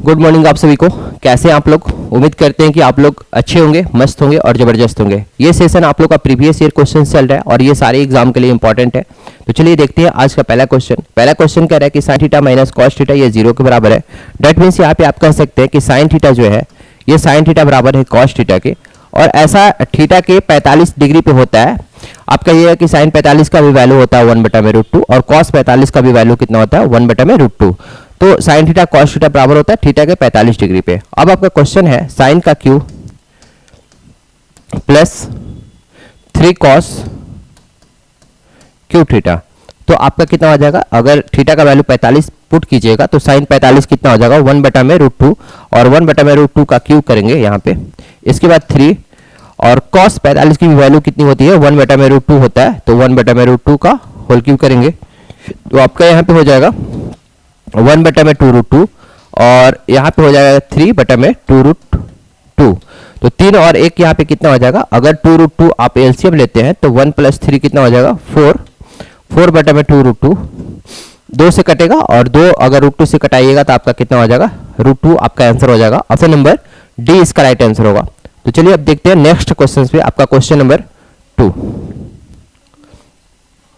Good morning आप सभी को। कैसे हैं आप लोग? उम्मीद करते हैं कि आप लोग अच्छे होंगे, मस्त होंगे और ज़बरदस्त होंगे। ये सेशन आप लोग का प्रीवियस ईयर क्वेश्चन चल रहा है और ये सारे एग्जाम के लिए इंपॉर्टेंट है। तो चलिए देखते हैं आज का पहला क्वेश्चन। पहला क्वेश्चन कह रहा है कि sine theta minus cos theta ये 0 के बराबर है। डेट मीन्स यहाँ पे आप कह सकते हैं कि साइन थीटा जो है ये साइन थीटा बराबर है कॉस थीटा के, और ऐसा थीटा के 45 डिग्री पे होता है। आपका ये है कि साइन 45 का भी वैल्यू होता है 1/√2 और कॉस 45 का भी वैल्यू कितना होता है 1/√2। तो साइन थीटा कॉस थीटा बराबर होता है थीटा के 45 डिग्री पे। अब आपका क्वेश्चन है साइन का Q plus 3 cos Q theta, तो आपका कितना हो जाएगा? अगर थीटा का वैल्यू 45 पुट कीजिएगा तो साइन 45 कितना हो जाएगा 1/√2, और 1/√2 का क्यू करेंगे यहाँ पे। इसके बाद 3 और cos 45 की वैल्यू कितनी होती है 1/√2 होता है, तो 1/√2 का होल क्यूब करेंगे तो आपका यहाँ पे हो जाएगा 1/√2 और यहाँ पे हो जाएगा 3/√2। तो 3 और 1 यहाँ पे कितना हो जाएगा? अगर 2√2 आप एलसीएम लेते हैं तो 1 + 3 कितना हो जाएगा 4/2√2। 2 से कटेगा और 2 अगर √2 से कटाइएगा तो आपका कितना हो जाएगा √2 आपका आंसर हो जाएगा। ऑप्शन नंबर डी इसका राइट आंसर होगा। तो चलिए अब देखते हैं नेक्स्ट क्वेश्चन पे। आपका क्वेश्चन नंबर 2।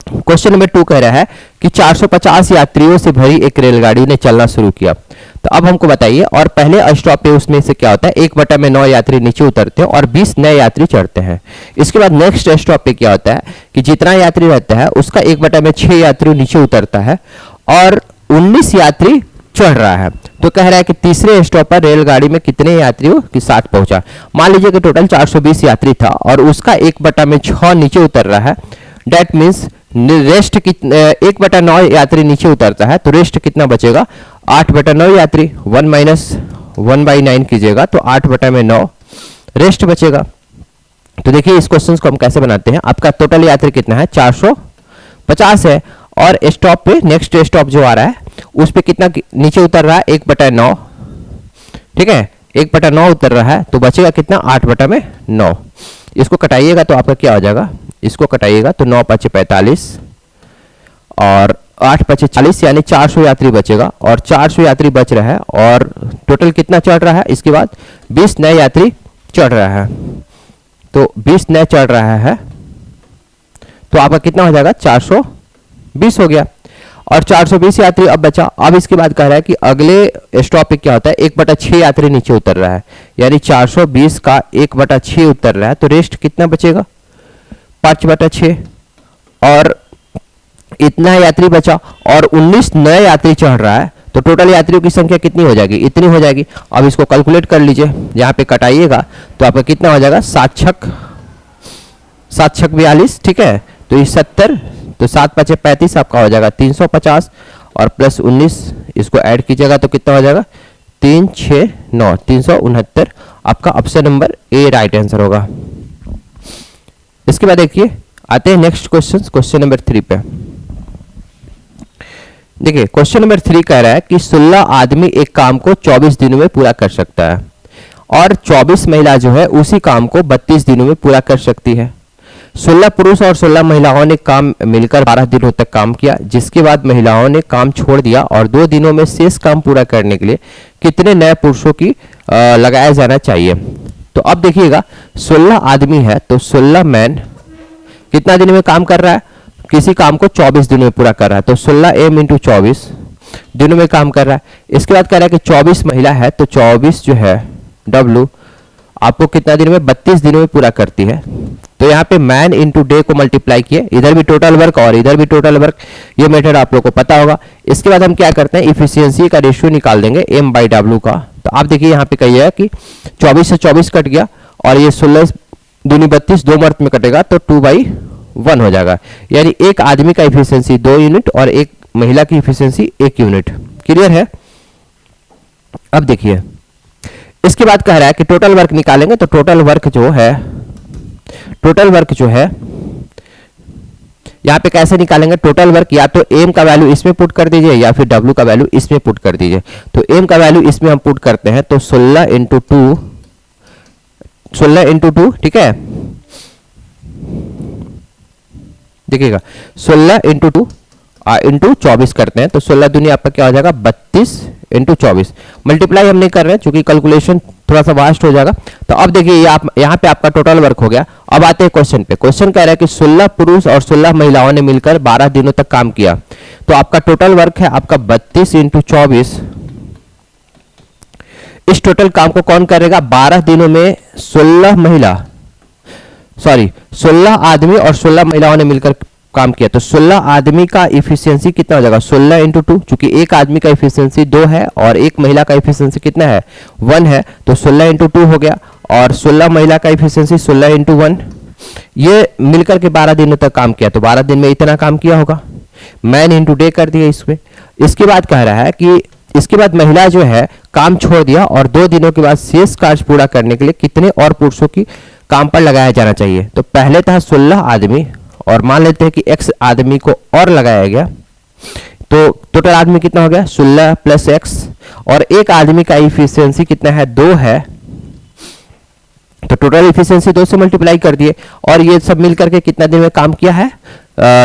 क्वेश्चन नंबर 2 कह रहा है कि 450 यात्रियों से भरी एक रेलगाड़ी ने चलना शुरू किया। तो अब हमको बताइए, और पहले स्टॉप पे उसमें से क्या होता है 1/9 यात्री नीचे उतरते हैं और 20 नए यात्री चढ़ते हैं। इसके बाद नेक्स्ट स्टॉप पे क्या होता है कि जितना यात्री रहता है उसका 1/6 यात्री नीचे उतरता है और 19 यात्री चढ़ रहा है। तो कह रहा है कि तीसरे स्टॉप पर रेलगाड़ी में कितने यात्रियों के साथ पहुंचा। मान लीजिए कि टोटल 420 यात्री था और उसका 1/6 नीचे उतर रहा है। डेट मीन्स रेस्ट 1/9 यात्री नीचे उतरता है तो रेस्ट कितना बचेगा 8/9 यात्री। 1 - 1/9 कीजिएगा तो 8/9 रेस्ट बचेगा। तो देखिए इस क्वेश्चन को हम कैसे बनाते हैं। आपका टोटल यात्री कितना है 450 है और स्टॉप पे नेक्स्ट स्टॉप जो आ रहा है उस पे कितना नीचे उतर रहा है 1/9। ठीक है 1/9 उतर रहा है तो बचेगा कितना 8/9। इसको कटाइएगा तो आपका क्या हो जाएगा, इसको कटाइएगा तो 9 × 5 = 45 और 8 × 5 = 40 यानी 400 यात्री बचेगा और 400 यात्री बच रहा है और टोटल कितना चढ़ रहा है। इसके बाद 20 नए यात्री चढ़ रहा है, तो 20 नए चढ़ रहा है तो आपका कितना हो जाएगा 420 हो गया और 420 यात्री अब बचा। अब इसके बाद कह रहा है कि अगले स्टॉप पे क्या होता है 1/6 यात्री नीचे उतर रहा है, यानी 420 का 1/6 उतर रहा है तो रेस्ट कितना बचेगा 5/6 और इतना यात्री बचा और 19 नए यात्री चढ़ रहा है तो टोटल यात्रियों की संख्या कितनी हो जाएगी, इतनी हो जाएगी। अब इसको कैलकुलेट कर लीजिए, यहाँ पे कटाइएगा तो आपका कितना हो जाएगा 7 × 42। ठीक है तो ये 70, तो 7 × 5 = 35 आपका हो जाएगा 350 और प्लस 19 इसको ऐड कीजिएगा तो कितना हो जाएगा 3 × 6 = 9 369। आपका option number A right answer होगा। इसके बाद देखिए आते हैं नेक्स्ट क्वेश्चन, क्वेश्चन नंबर 3 पे। देखिए क्वेश्चन नंबर 3 कह रहा है कि 16 आदमी एक काम को 24 दिनों में पूरा कर सकता है और 24 महिला जो है उसी काम को 32 दिनों में पूरा कर सकती है। 16 पुरुष और 16 महिलाओं ने काम मिलकर 12 दिनों तक काम किया, जिसके बाद महिलाओं ने काम छोड़ दिया और 2 दिनों में शेष काम पूरा करने के लिए कितने नए पुरुषों की लगाया जाना चाहिए। तो अब देखिएगा 16 आदमी है तो 16 मैन कितना दिन में काम कर रहा है, किसी काम को 24 दिनों में पूरा कर रहा है तो 16m × 24 दिनों में काम कर रहा है। इसके बाद कह रहा है कि 24 महिला है तो 24 जो है W आपको कितना दिन में 32 दिनों में पूरा करती है। तो यहाँ पे मैन इंटू डे को मल्टीप्लाई किए, इधर भी टोटल वर्क और इधर भी टोटल वर्क, ये मेथड आप लोग को पता होगा। इसके बाद हम क्या करते हैं इफिशियंसी का रेशियो निकाल देंगे M/W का। तो आप देखिए यहाँ पे कहिएगा कि 24 से 24 कट गया और ये 16 दूनी 32 2 मर्थ में कटेगा तो 2/1 हो जाएगा, यानी एक आदमी का इफिशियंसी 2 यूनिट और एक महिला की इफिशियंसी 1 यूनिट। क्लियर है। अब देखिए इसके बाद कह रहा है कि टोटल वर्क निकालेंगे तो टोटल वर्क जो है यहाँ पे कैसे निकालेंगे टोटल वर्क, या तो m का वैल्यू इसमें पुट कर दीजिए या फिर w का वैल्यू इसमें पुट कर दीजिए। तो m का वैल्यू इसमें हम पुट करते हैं तो 16 × 2 ठीक है। देखिएगा 16 × 2 इंटू 24 करते हैं तो 16 दूनी आपका क्या हो जाएगा 32 इंटू 24। मल्टीप्लाई हम नहीं कर रहे हैं क्योंकि कैलकुलेशन थोड़ा सा वास्ट हो जाएगा। तो अब देखिए ये आप यहाँ पे आपका टोटल वर्क हो गया। अब आते हैं क्वेश्चन पे। क्वेश्चन कह रहा है कि 16 पुरुष और 16 महिलाओं ने मिलकर 12 दिनों तक काम किया। तो आपका टोटल वर्क है आपका 32 इंटू 24। इस टोटल काम को कौन करेगा? 12 दिनों में 16 आदमी और 16 महिलाओं ने मिलकर काम किया। तो 16 आदमी का इफिशियंसी कितना हो जाएगा? 16 इंटू 2, चूंकि एक आदमी का इफिशियंसी 2 है और एक महिला का इफिशियंसी कितना है? 1 है। तो 16 इंटू 2 हो गया और 16 महिला का इफिशियंसी 16 इंटू 1। ये मिलकर के 12 दिनों तक काम किया। तो 12 दिन में इतना काम किया होगा। मैन इंटू डे कर दिया इसमें। इसके बाद कह रहा है कि इसके बाद महिला जो है काम छोड़ दिया और 2 दिनों के बाद शेष कार्य पूरा करने के लिए कितने और पुरुषों की काम पर लगाया जाना चाहिए? तो पहले था 16 आदमी और मान लेते हैं कि x आदमी को और लगाया गया। तो टोटल आदमी कितना हो गया? 16 प्लस x और एक आदमी का इफिशियंसी कितना है? 2 है। तो टोटल इफिशियंसी 2 से मल्टीप्लाई कर दिए और ये सब मिलकर के कितना दिन में काम किया है?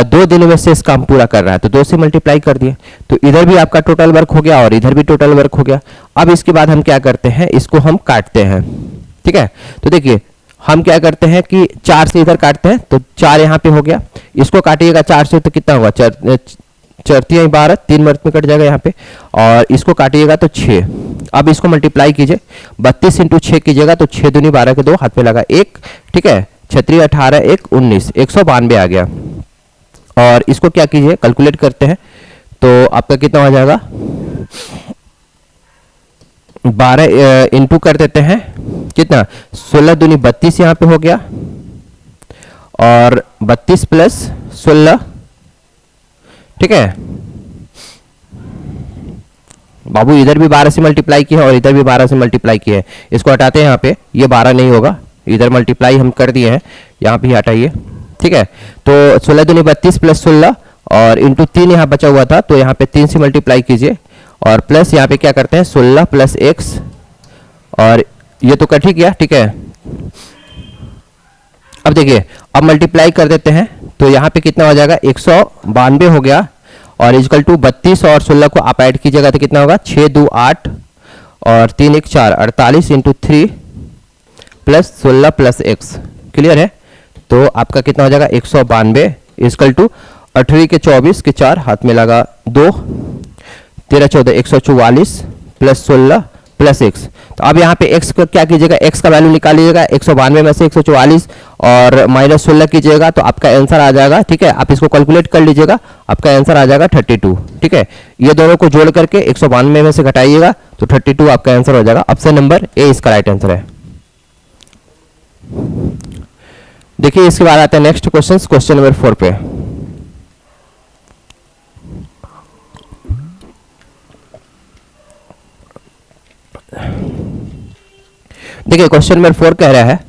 2 दिनों में शेष काम पूरा कर रहा है। तो 2 से मल्टीप्लाई कर दिए। तो इधर भी आपका टोटल वर्क हो गया और इधर भी टोटल वर्क हो गया। अब इसके बाद हम क्या करते हैं? इसको हम काटते हैं। ठीक है, तो देखिए हम क्या करते हैं कि 4 से इधर काटते हैं। तो 4 यहाँ पे हो गया। इसको काटिएगा 4 से तो कितना होगा? 4 12, 3 मिनट में कट जाएगा यहाँ पे। और इसको काटिएगा तो 6। अब इसको मल्टीप्लाई कीजिए। 32 इंटू 6 कीजिएगा तो 6 दूनी 12 के 2 हाथ में लगा 1। ठीक है, 36 18 1 19, 192 आ गया। और इसको क्या कीजिए? कैलकुलेट करते हैं तो आपका कितना हो जाएगा? 12 इंटू कर देते हैं कितना? 16 दूनी 32 यहाँ पे हो गया और 32 प्लस 16। ठीक है बाबू, इधर भी 12 से मल्टीप्लाई किया और इधर भी 12 से मल्टीप्लाई किया है। इसको हटाते हैं यहाँ पे, ये 12 नहीं होगा। इधर मल्टीप्लाई हम कर दिए हैं, यहाँ पे हटाइए। ठीक है, तो 16 दूनी 32 प्लस 16 और इंटू 3 यहाँ बचा हुआ था। तो यहाँ पे 3 से मल्टीप्लाई कीजिए और प्लस यहाँ पे क्या करते हैं? 16 प्लस x और ये तो कट ही गया। ठीक है, अब देखिए अब मल्टीप्लाई कर देते हैं तो यहाँ पे कितना हो जाएगा? 192 हो गया और इजकल टू 32 और 16 को आप ऐड कीजिएगा तो कितना होगा? 6 2 8 और 3 1 4, 48 into 3 plus 16 plus x। Clear है? तो आपका कितना हो जाएगा? 192 इजकल टू 18 के 24 के 4 हाथ में लगा 2, 13 14 144 प्लस 16 प्लस x। तो अब यहाँ पे x का क्या कीजिएगा? x का वैल्यू निकालिएगा। 192 में से 144 और माइनस 16 कीजिएगा तो आपका आंसर आ जाएगा। ठीक है, आप इसको कैलकुलेट कर लीजिएगा, आपका आंसर आ जाएगा 32। ठीक है, ये दोनों को जोड़ करके 192 में से घटाइएगा तो 32 आपका आंसर हो जाएगा। ऑप्शन नंबर ए इसका राइट आंसर है। देखिए इसके बाद आता है नेक्स्ट क्वेश्चन, क्वेश्चन नंबर 4 पे। देखिए क्वेश्चन नंबर 4 कह रहा है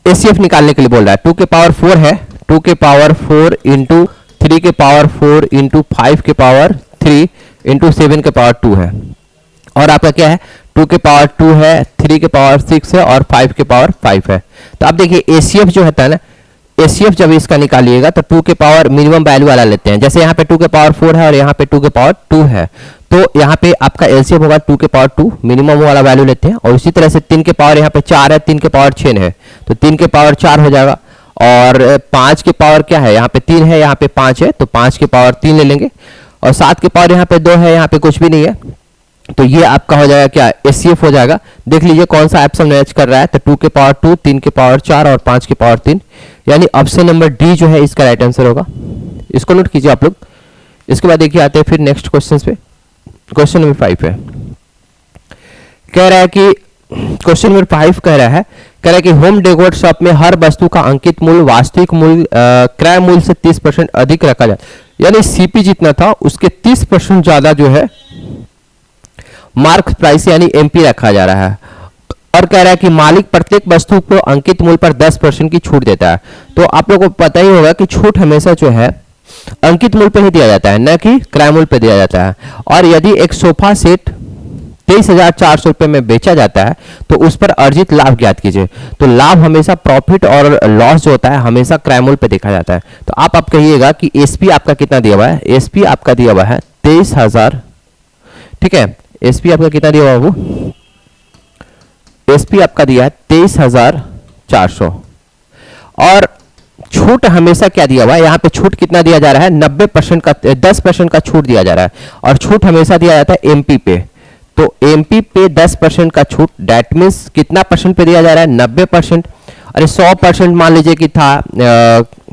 एसीएफ निकालने के लिए बोल रहा है। 2 के पावर 4 है, 2 के पावर 4 इंटू 3 के पावर 4 इंटू 5 के पावर 3 इंटू 7 के पावर 2 है। और आपका क्या है? 2 के पावर 2 है, 3 के पावर 6 है और 5 के पावर 5 है। तो आप देखिए एसीएफ जो होता है ना, एसीएफ जब इसका निकालिएगा तो 2 के पावर मिनिमम वैल्यू वाला लेते हैं। जैसे यहाँ पे 2 के पावर 4 है और यहाँ पे 2 के पावर 2 है, तो यहाँ पे आपका एलसीएम होगा 2 के पावर 2 मिनिमम वाला वैल्यू लेते हैं। और इसी तरह से 3 के पावर यहाँ पे 4 है, 3 के पावर 6 है तो 3 के पावर 4 हो जाएगा। और 5 के पावर क्या है? यहाँ पे 3 है, यहाँ पे 5 है तो 5 के पावर 3 ले लेंगे। और 7 के पावर यहाँ पे 2 है, यहाँ पे कुछ भी नहीं है तो ये आपका हो जाएगा क्या? एचसीएफ हो जाएगा। देख लीजिए कौन सा ऑप्शन मैच कर रहा है। तो 2 के पावर 2, 3 के पावर 4 और 5 के पावर 3, यानी ऑप्शन नंबर डी जो है इसका राइट आंसर होगा। इसको नोट कीजिए आप लोग। इसके बाद देखिए आते हैं फिर नेक्स्ट क्वेश्चन पे। क्वेश्चन नंबर 5 है, कह रहा है कि क्वेश्चन नंबर 5 कह रहा है कि होम डेकोर शॉप में हर वस्तु का अंकित मूल्य वास्तविक मूल्य क्रय मूल्य से 30% अधिक रखा जाए, यानी सीपी जितना था उसके 30% ज्यादा जो है मार्क प्राइस यानी एमपी रखा जा रहा है। और कह रहा है कि मालिक प्रत्येक वस्तु को अंकित मूल्य पर 10% की छूट देता है। तो आप लोगों को पता ही होगा कि छूट हमेशा जो है अंकित मूल्य पर ही दिया जाता है, न कि क्रय मूल्य पर दिया जाता है। और यदि एक सोफा सेट 23,400 रुपये में बेचा जाता है तो उस पर अर्जित लाभ ज्ञात कीजिए। तो लाभ हमेशा प्रॉफिट और लॉस जो होता है हमेशा क्रय मूल्य पे देखा जाता है। तो आप कहिएगा कि एसपी आपका कितना दिया हुआ है, एसपी आपका दिया हुआ है 23,000, ठीक है। एसपी आपका कितना दिया हुआ है बाबू, एसपी आपका दिया है 23,400 और छूट हमेशा क्या दिया हुआ है, यहाँ पे छूट कितना दिया जा रहा है, 90% का 10% का छूट दिया जा रहा है और छूट हमेशा दिया जाता है एमपी पे। तो एमपी पे 10% का छूट, दैट मीन्स कितना परसेंट पे दिया जा रहा है, 90%। अरे 100% मान लीजिए कि था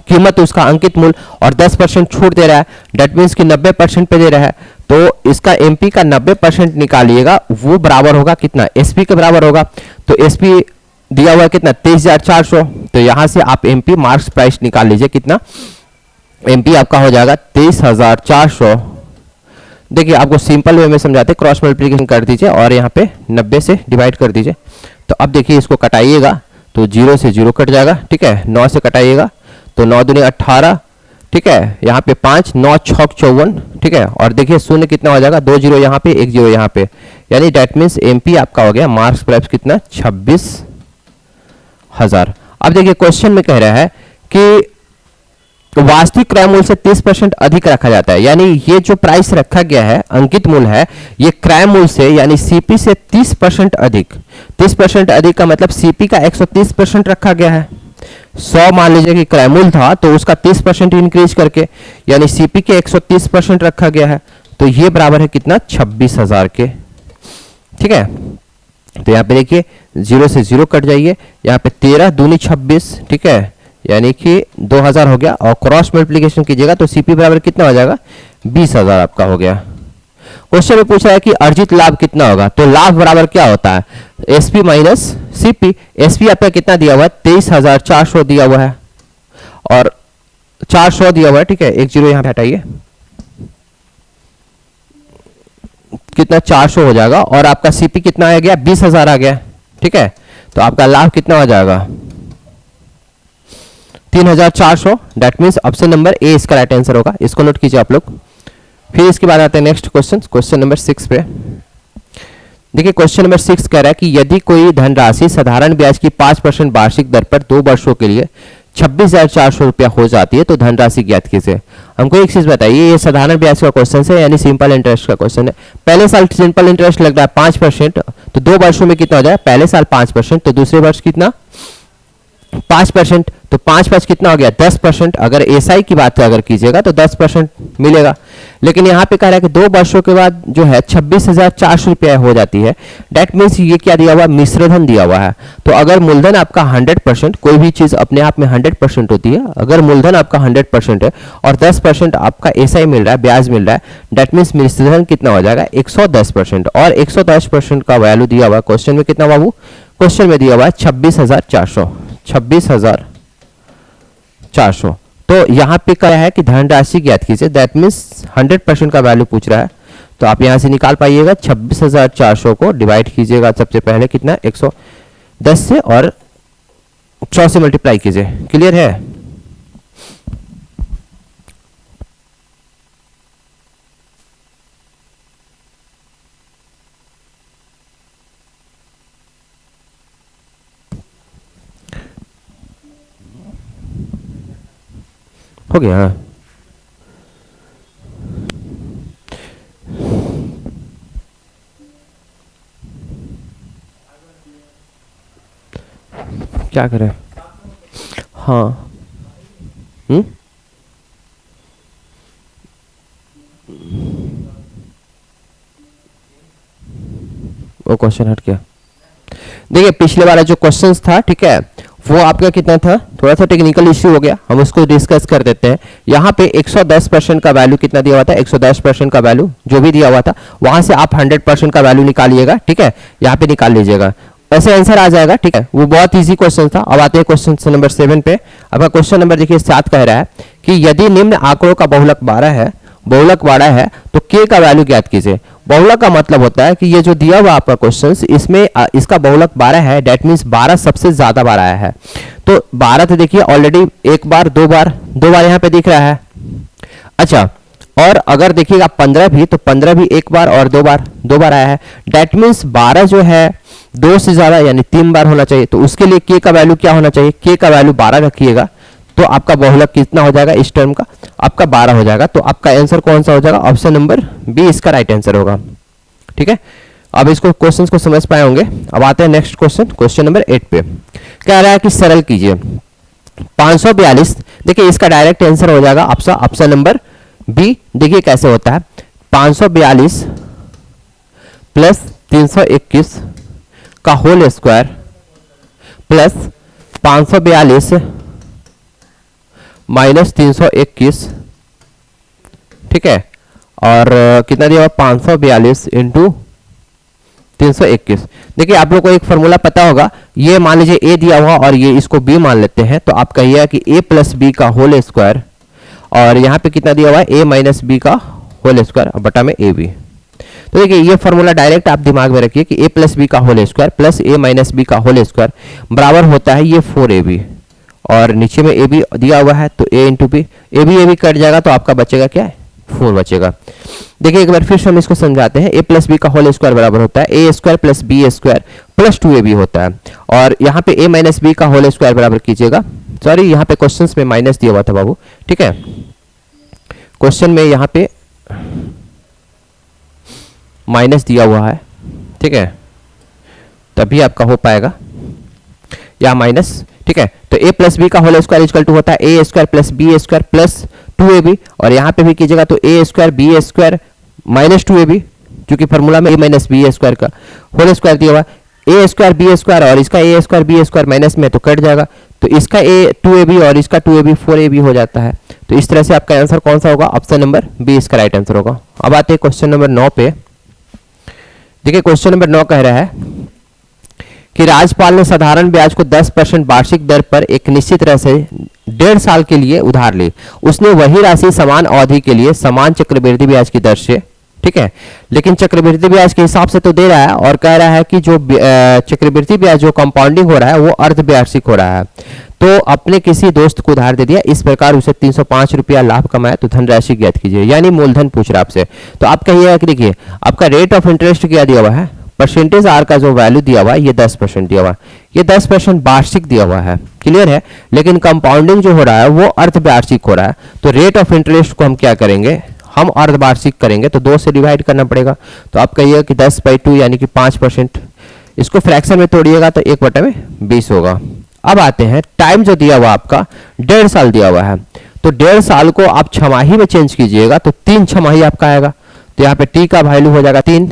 कीमत उसका अंकित मूल्य और 10% छूट दे रहा है, दैट मीन्स कि 90% पे दे रहा है। तो इसका एमपी का 90% निकालिएगा, वो बराबर होगा कितना, एसपी के बराबर होगा। तो एसपी दिया हुआ है कितना, 23,400। तो यहां से आप एमपी मार्क्स प्राइस निकाल लीजिए, कितना एमपी आपका हो जाएगा 23,400। देखिए आपको सिंपल वे में समझाते, क्रॉस मल्टीप्लिकेशन कर दीजिए और यहाँ पे 90 से डिवाइड कर दीजिए। तो अब देखिए इसको कटाइएगा तो 0 से 0 कट जाएगा, ठीक है। 9 से कटाइएगा तो 9 दूनी 18, ठीक है। यहाँ पे 5, 9 छक 54, ठीक है। और देखिए शून्य कितना हो जाएगा, 2 0 यहाँ पे, 1 0 यहाँ पे, यानी डेट मीन्स एमपी आपका हो गया मार्क्स प्राइस कितना, 26,000। अब देखिए क्वेश्चन में कह रहा है कि वास्तविक क्रय मूल्य से 30% अधिक रखा जाता है, यानी ये जो प्राइस रखा गया है अंकित मूल्य है, ये क्रय मूल्य से यानी सीपी से 30% अधिक। 30% अधिक का मतलब सीपी का 130% रखा गया है। 100 मान लीजिए कि क्रय मूल्य था तो उसका 30% इंक्रीज करके यानी सीपी के 130% रखा गया है। तो ये बराबर है कितना, 26,000 के, ठीक है। तो यहाँ पे देखिए 0 से 0 कट जाइए, यहाँ पे 13 दूनी 26, ठीक है, यानी कि 2000 हो गया। और क्रॉस मल्टीप्लिकेशन कीजिएगा तो सीपी बराबर कितना हो जाएगा, 20,000 आपका हो गया। क्वेश्चन में पूछ रहा है कि अर्जित लाभ कितना होगा, तो लाभ बराबर क्या होता है, एसपी माइनस सीपी। एसपी आपका कितना दिया हुआ है, 23,400 दिया हुआ है और 400 दिया हुआ है, ठीक है। 1 0 यहाँ पे हटाइए, कितना 400 हो जाएगा और आपका सीपी कितना आ गया, 20,000 आ गया, ठीक है। तो आपका लाभ कितना हो जाएगा, 3,400। That means option number A इसका राइट आंसर होगा, इसको नोट कीजिए आप लोग। फिर इसके बाद आते हैं नेक्स्ट क्वेश्चन, क्वेश्चन नंबर 6 पे। देखिए क्वेश्चन नंबर 6 कह रहा है कि यदि कोई धनराशि साधारण ब्याज की 5% वार्षिक दर पर 2 वर्षों के लिए 26,400 रुपया हो जाती है तो धनराशि ज्ञात कीजिए। हमको एक चीज बताइए, ये साधारण ब्याज का क्वेश्चन है यानी सिंपल इंटरेस्ट का क्वेश्चन है। पहले साल सिंपल इंटरेस्ट लग रहा है 5%, तो 2 वर्षों में कितना हो जाए, पहले साल 5%, तो दूसरे वर्ष कितना 5%, तो 5 कितना हो गया 10%। अगर एसआई की बात अगर कीजिएगा तो 10% मिलेगा। लेकिन यहाँ पे कह रहा है कि 2 वर्षों के बाद जो है 26,400 रुपया हो जाती है। डेट मीन्स ये क्या दिया हुआ, मिश्रधन दिया हुआ है। तो अगर मूलधन आपका 100%, कोई भी चीज अपने आप में 100% होती है, अगर मूलधन आपका 100% है और 10% आपका एसआई मिल रहा है, ब्याज मिल रहा है, डेट मीन्स मिश्रधन कितना हो जाएगा 110%। और 110% का वैल्यू दिया हुआ क्वेश्चन में कितना बाबू, क्वेश्चन में दिया हुआ है 26,400, 26,400। तो यहाँ पे क्या है कि धनराशि ज्ञात कीजिए, दैट मीन्स 100% का वैल्यू पूछ रहा है। तो आप यहाँ से निकाल पाइएगा, 26,400 को डिवाइड कीजिएगा सबसे पहले कितना 110 से और 100 से मल्टीप्लाई कीजिए। क्लियर है, हो गया। हाँ क्या करें, हाँ वो क्वेश्चन हट गया। देखिए पिछले वाला जो क्वेश्चन था, ठीक है, वो आपका कितना था, थोड़ा सा टेक्निकल इश्यू हो गया, हम उसको डिस्कस कर देते हैं। यहाँ पे 110% का वैल्यू कितना दिया हुआ था, 110% का वैल्यू जो भी दिया हुआ था वहां से आप 100% का वैल्यू निकालिएगा, ठीक है, यहाँ पे निकाल लीजिएगा, ऐसे आंसर आ जाएगा, ठीक है। वो बहुत इजी क्वेश्चन था। अब आते हैं क्वेश्चन नंबर 7 पे। आपका क्वेश्चन नंबर देखिए 7 कह रहा है कि यदि निम्न आंकड़ों का बहुलक 12 है, बहुलक 12 है तो k का वैल्यू ज्ञात कीजिए। बहुलक का मतलब होता है कि ये जो दिया हुआ आपका क्वेश्चन, इसमें इसका बहुलक 12 है, डेट मीन्स 12 सबसे ज्यादा बार आया है। तो 12 तो देखिए ऑलरेडी एक बार, दो बार यहाँ पे दिख रहा है। अच्छा और अगर देखिएगा 15 भी, तो 15 भी एक बार और दो बार आया है। डेट मीन्स 12 जो है 2 से ज़्यादा यानी 3 बार होना चाहिए। तो उसके लिए k का वैल्यू क्या होना चाहिए, k का वैल्यू 12 रखिएगा, तो आपका बहुलक कितना हो जाएगा इस टर्म का, आपका 12 हो जाएगा। तो आपका आंसर कौन सा हो जाएगा, ऑप्शन नंबर बी इसका राइट आंसर होगा। ठीक है, अब इसको क्वेश्चन को समझ पाए होंगे। अब आते हैं नेक्स्ट क्वेश्चन, क्वेश्चन नंबर 8 पे। कह रहा है कि सरल कीजिए 542। देखिए इसका डायरेक्ट आंसर हो जाएगा आपका ऑप्शन नंबर बी। देखिए कैसे होता है, 542 प्लस 321 का होल स्क्वायर प्लस 542 माइनस 321, ठीक है, और कितना दिया हुआ 542 इंटू 321। देखिए आप लोग को एक फॉर्मूला पता होगा, ये मान लीजिए a दिया हुआ और ये इसको b मान लेते हैं, तो आप कहिएगा कि a प्लस बी का होल स्क्वायर, और यहाँ पे कितना दिया हुआ है a माइनस बी का होल स्क्वायर बटा में ए बी। तो देखिए ये फॉर्मूला डायरेक्ट आप दिमाग में रखिए कि a प्लस बी का whole square plus a minus b का होल स्क्वायर बराबर होता है ये 4ab, और नीचे में a b दिया हुआ है तो a into b, a b cut जाएगा तो आपका बचेगा क्या है 4 बचेगा। देखिए एक बार फिर से हम इसको समझाते हैं, a प्लस बी का होल स्क्वायर बराबर होता है a square plus B square plus 2ab होता है, और यहाँ पे a माइनस बी का होल स्क्वायर बराबर कीजिएगा, सॉरी यहाँ पे क्वेश्चंस में माइनस दिया हुआ था बाबू, ठीक है, क्वेश्चन में यहाँ पे माइनस दिया हुआ है, ठीक है, तभी आपका हो पाएगा या माइनस, ठीक है। तो a प्लस बी का होल स्क्वायर इक्वल टू होता है a square plus B square plus 2ab, और यहाँ पे भी कीजिएगा तो a square b square minus 2ab, क्योंकि फॉर्मूला में a माइनस बी स्क्वायर का होल स्क्वायर दिया हुआ है, a स्क्वायर बी स्क्वायर और इसका a square b square minus में तो कट जाएगा, तो इसका a 2ab और इसका 2ab 4ab हो जाता है। तो इस तरह से आपका आंसर कौन सा होगा, ऑप्शन नंबर बी इसका राइट आंसर होगा। अब आते हैं क्वेश्चन नंबर 9 पे। देखिए क्वेश्चन नंबर 9 कह रहा है कि राजपाल ने साधारण ब्याज को 10% वार्षिक दर पर एक निश्चित तरह से 1.5 साल के लिए उधार ली। उसने वही राशि समान अवधि के लिए समान चक्रवृद्धि ब्याज की दर से, ठीक है, लेकिन चक्रवृद्धि ब्याज के हिसाब से तो दे रहा है, और कह रहा है कि जो चक्रवृद्धि ब्याज जो कंपाउंडिंग हो रहा है वो अर्धवार्षिक हो रहा है। तो अपने किसी दोस्त को उधार दे दिया, इस प्रकार उसे 305 रुपया लाभ कमाया, तो धनराशि ज्ञात कीजिए, यानी मूलधन पूछ रहा है आपसे। तो आप कहिएगा कि देखिए आपका रेट ऑफ इंटरेस्ट क्या दिया हुआ है, परसेंटेज आर का जो वैल्यू दिया हुआ है ये 10% दिया हुआ है, ये 10% वार्षिक दिया हुआ है, क्लियर है, लेकिन कंपाउंडिंग जो हो रहा है वो अर्धवार्षिक हो रहा है। तो रेट ऑफ इंटरेस्ट को हम क्या करेंगे, हम अर्धवार्षिक करेंगे, तो 2 से डिवाइड करना पड़ेगा। तो आप कहिएगा कि 10/2 यानी कि 5%, इसको फ्रैक्शन में तोड़िएगा तो 1/20 होगा। अब आते हैं टाइम जो दिया हुआ आपका 1.5 साल दिया हुआ है, तो 1.5 साल को आप छमाही में चेंज कीजिएगा तो 3 छमाही आपका आएगा, तो यहाँ पे टी का वैल्यू हो जाएगा 3।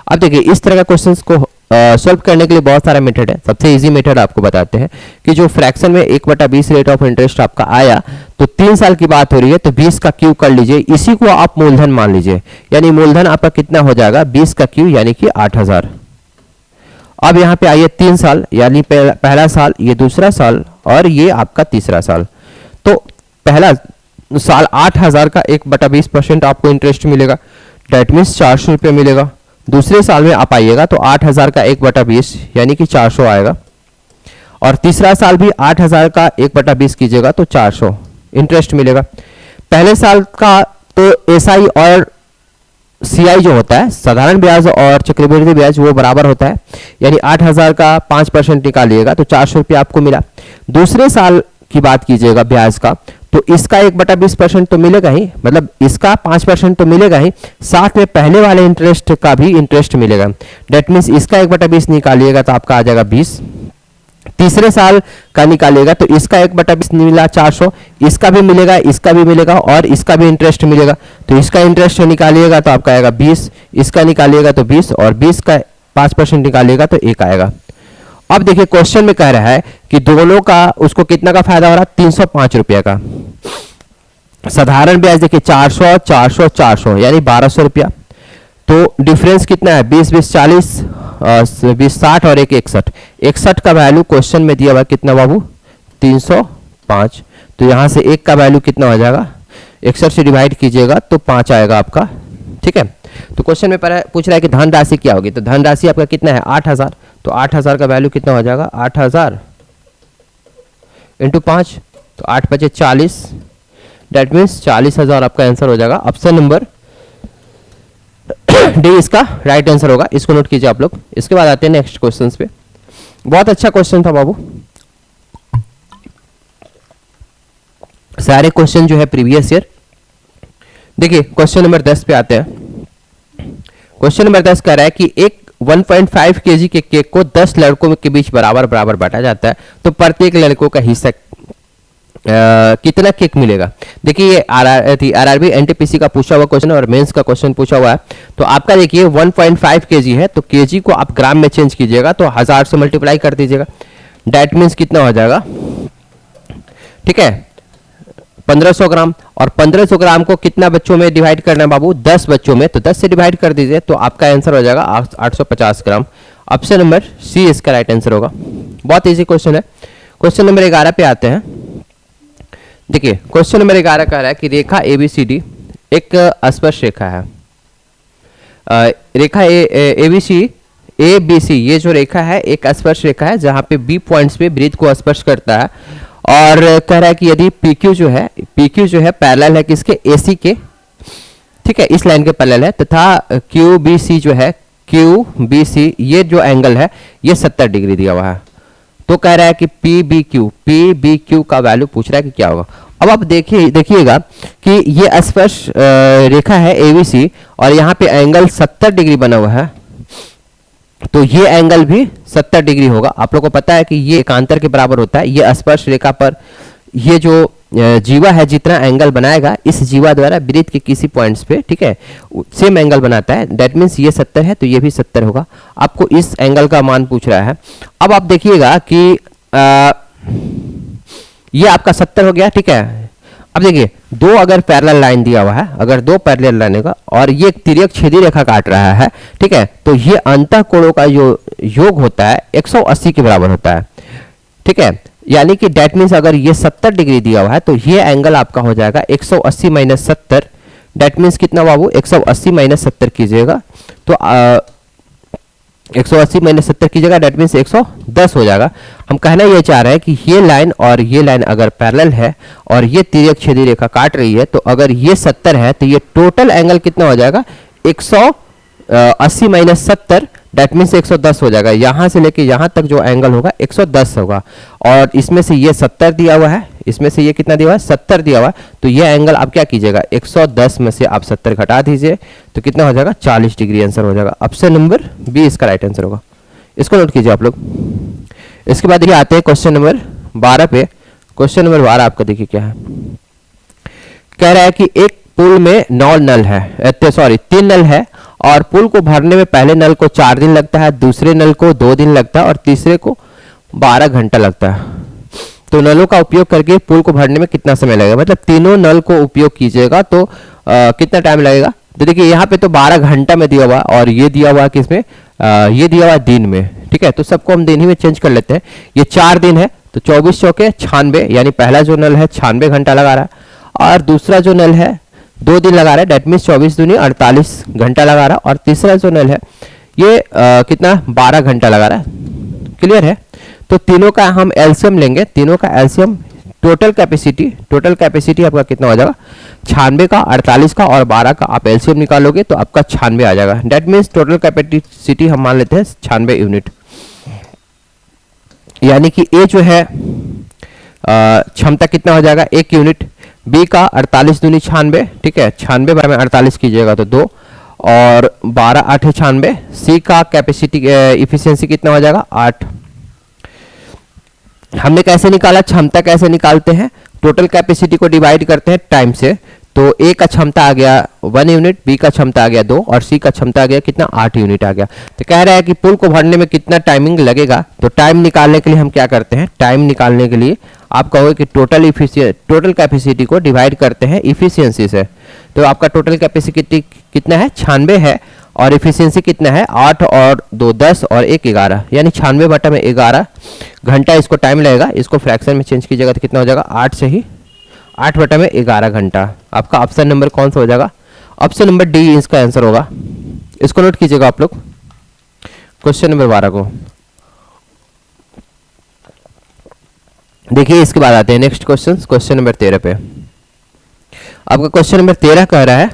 अब देखिए इस तरह का क्वेश्चंस को सॉल्व करने के लिए बहुत सारा मेथड है। सबसे इजी मेथड आपको बताते हैं कि जो फ्रैक्शन में 1/20 रेट ऑफ इंटरेस्ट आपका आया, तो 3 साल की बात हो रही है, तो 20 का क्यू कर लीजिए, इसी को आप मूलधन मान लीजिए, यानी मूलधन आपका कितना हो जाएगा 20 का क्यू यानी कि 8000। अब यहाँ पे आइए 3 साल, यानी पहला साल, ये दूसरा साल और ये आपका तीसरा साल। तो पहला साल 8000 का 1/20% आपको इंटरेस्ट मिलेगा, डेट मीन्स 400 रुपये मिलेगा। दूसरे साल में आप आइएगा तो 8000 का 1/20 यानी कि 400 आएगा, और तीसरा साल भी 8000 का 1/20 कीजिएगा तो 400 इंटरेस्ट मिलेगा। पहले साल का तो एसआई और सीआई जो होता है, साधारण ब्याज और चक्रवृद्धि ब्याज, वो बराबर होता है, यानी 8000 का 5% निकालिएगा तो 400 रुपये आपको मिला। दूसरे साल की बात कीजिएगा ब्याज का, तो इसका 1/20% तो मिलेगा ही, मतलब इसका 5% तो मिलेगा ही, साथ में पहले वाले इंटरेस्ट का भी इंटरेस्ट मिलेगा, डेट मीन्स इसका 1/20 निकालिएगा तो आपका आ जाएगा 20। तीसरे साल का निकालिएगा तो इसका 1/20 मिला 400, इसका भी मिलेगा, इसका भी मिलेगा और इसका भी इंटरेस्ट मिलेगा, तो इसका इंटरेस्ट निकालिएगा तो आपका आएगा 20, इसका निकालिएगा तो 20, और 20 का 5% निकालिएगा तो 1 आएगा। अब देखिए क्वेश्चन में कह रहा है कि दोनों का उसको कितना का फायदा हो रहा है, 305 रुपये का। साधारण ब्याज देखिए 400 400 400 यानी 1200 रुपया, तो डिफरेंस कितना है 20 20 40 20 60 और 1 61। 61 का वैल्यू क्वेश्चन में दिया हुआ कितना बाबू 305, तो यहाँ से 1 का वैल्यू कितना हो जाएगा, 61 से डिवाइड कीजिएगा तो 5 आएगा आपका, ठीक है। तो क्वेश्चन में पूछ रहा है कि धन राशि क्या होगी, तो धन राशि आपका कितना है 8000, तो 8000 का वैल्यू कितना हो जाएगा 8000 इंटू 5, तो 8 × 5 = 40 दैट मीन्स 40,000 आपका आंसर हो जाएगा। ऑप्शन नंबर डी इसका राइट आंसर होगा, इसको नोट कीजिए आप लोग। इसके बाद आते हैं नेक्स्ट क्वेश्चन पे। बहुत अच्छा क्वेश्चन था बाबू, सारे क्वेश्चन जो है प्रीवियस ईयर। देखिए क्वेश्चन नंबर 10 पे आते हैं। क्वेश्चन नंबर 10 कह रहा है कि एक 1.5 केजी के केक को 10 लड़कों के बीच बराबर बराबर बांटा जाता है, तो प्रत्येक लड़कों का हिस्सा कितना केक मिलेगा। देखिए ये आरआरबी एनटीपीसी का पूछा हुआ क्वेश्चन और मेंस का क्वेश्चन पूछा हुआ है। तो आपका देखिए 1.5 केजी है, तो केजी को आप ग्राम में चेंज कीजिएगा, तो 1000 से मल्टीप्लाई कर दीजिएगा। दैट मीन्स कितना हो जाएगा, ठीक है 1500 ग्राम। और 1500 ग्राम को कितना बच्चों में डिवाइड करना है बाबू, 10 बच्चों में, तो 10 से डिवाइड कर दीजिए, तो आपका आंसर हो जाएगा 850 ग्राम। ऑप्शन नंबर सी इसका राइट आंसर होगा। बहुत इजी क्वेश्चन है। क्वेश्चन नंबर 11 पे आते हैं। देखिए क्वेश्चन नंबर 11 कह रहा है कि रेखा एबीसीडी एक अस्पर्श रेखा है। रेखा एबीसी ये जो रेखा है एक स्पर्श रेखा है, जहां पे बी पॉइंट्स पे वृत्त को स्पर्श करता है। और कह रहा है कि यदि PQ जो है पैरेलल है किसके, AC के, ठीक है, इस लाइन के पैरेलल है, तथा QBC जो है QBC ये जो एंगल है ये 70 डिग्री दिया हुआ है। तो कह रहा है कि PBQ का वैल्यू पूछ रहा है कि क्या होगा। अब आप देखिएगा कि ये स्पर्श रेखा है ABC और यहाँ पे एंगल 70 डिग्री बना हुआ है, तो ये एंगल भी 70 डिग्री होगा। आप लोग को पता है कि ये एकांतर के बराबर होता है। ये स्पर्श रेखा पर ये जो जीवा है जितना एंगल बनाएगा, इस जीवा द्वारा वृत्त के किसी पॉइंट्स पे, ठीक है, सेम एंगल बनाता है। दैट मीन्स ये 70 है तो ये भी 70 होगा। आपको इस एंगल का मान पूछ रहा है। अब आप देखिएगा कि ये आपका 70 हो गया, ठीक है। अब देखिए दो अगर पैरेलल लाइन दिया हुआ है, अगर दो पैरेलल लाइन होगा और ये तिर्यक छेदी रेखा काट रहा है, ठीक है, तो ये अंतःकोणों का जो योग होता है 180 के बराबर होता है, ठीक है। यानी कि दैट मीन्स अगर ये 70 डिग्री दिया हुआ है तो ये एंगल आपका हो जाएगा 180 माइनस 70। दैट मीन्स कितना बाबू, 180 माइनस 70 कीजिएगा तो 180 माइनस 70 कीजिएगा, दैट मीन्स 110 हो जाएगा। हम कहना ये चाह रहे हैं कि ये लाइन और ये लाइन अगर पैरेलल है और ये तिर्यक छेदी रेखा काट रही है, तो अगर ये 70 है तो ये टोटल एंगल कितना हो जाएगा, 180 माइनस 70, दैट मीन्स 110 हो जाएगा। यहाँ से लेके यहाँ तक जो एंगल होगा 110 होगा। और इसमें से ये 70 दिया हुआ है, इसमें से ये कितना दिया हुआ है, 70 दिया हुआ है, तो ये एंगल आप क्या कीजिएगा, 110 में से आप 70 घटा दीजिए, तो कितना हो जाएगा, 40 डिग्री आंसर हो जाएगा। ऑप्शन नंबर बी इसका राइट आंसर होगा। इसको नोट कीजिए आप लोग। इसके बाद ये आते हैं क्वेश्चन नंबर 12 पे। क्वेश्चन नंबर 12 आपका देखिए क्या है, कह रहा है कि एक पुल में 9 नल है, 3 नल है, और पुल को भरने में पहले नल को 4 दिन लगता है, दूसरे नल को 2 दिन लगता है और तीसरे को 12 घंटा लगता है। तो नलों का उपयोग करके पुल को भरने में कितना समय लगेगा, मतलब तीनों नल को उपयोग कीजिएगा तो कितना टाइम लगेगा। तो देखिए यहाँ पे तो 12 घंटा में दिया हुआ और ये दिया हुआ किसमें, ये दिया हुआ दिन में, ठीक है। तो सबको हम दिन ही में चेंज कर लेते हैं। ये 4 दिन है तो 24 चौके 96, यानी पहला जो नल है 96 घंटा लगा रहा है और दूसरा जो नल है 2 दिन लगा रहा है, डेट मीन्स 24 दूनी 48 घंटा लगा रहा है, और तीसरा जो नल है ये कितना 12 घंटा लगा रहा है। क्लियर है। तो तीनों का हम एलसीएम लेंगे, तीनों का एलसीएम, टोटल कैपेसिटी आपका कितना हो जाएगा, 96 का, 48 का और 12 का आप एलसीएम निकालोगे तो आपका 96 आ जाएगा। डेट मीन्स टोटल कैपेसिटी हम मान लेते हैं 96 यूनिट। यानी कि ए जो है क्षमता कितना हो जाएगा, 1 यूनिट। बी का 48 दूनी 96, ठीक है, 96 बार में 48 कीजिएगा तो 2, और 12 8 96। सी का कैपेसिटी इफिशियंसी कितना हो जाएगा, 8। हमने कैसे निकाला, क्षमता कैसे निकालते हैं, टोटल कैपेसिटी को डिवाइड करते हैं टाइम से। तो ए का क्षमता आ गया 1 यूनिट, बी का क्षमता आ गया 2 और सी का क्षमता आ गया कितना, 8 यूनिट आ गया। तो कह रहा है कि पुल को भरने में कितना टाइमिंग लगेगा। तो टाइम निकालने के लिए हम क्या करते हैं, टाइम निकालने के लिए आप कहोगे कि टोटल कैपेसिटी को डिवाइड करते हैं इफिशियंसी से। तो आपका टोटल कैपेसिटी कितना है, 96 है, और इफिशियंसी कितना है, 8 और 2 10 और 1 11, यानी 96 बटा में 11 घंटा इसको टाइम लगेगा। इसको फ्रैक्शन में चेंज कीजिएगा तो कितना हो जाएगा, 8 से ही 8 बटा में 11 घंटा। आपका ऑप्शन नंबर कौन सा हो जाएगा, ऑप्शन नंबर डी इसका आंसर होगा। इसको नोट कीजिएगा आप लोग। क्वेश्चन नंबर 12 को देखिए। इसके बाद आते हैं नेक्स्ट क्वेश्चन, क्वेश्चन नंबर 13 पे। आपका क्वेश्चन नंबर 13 कह रहा है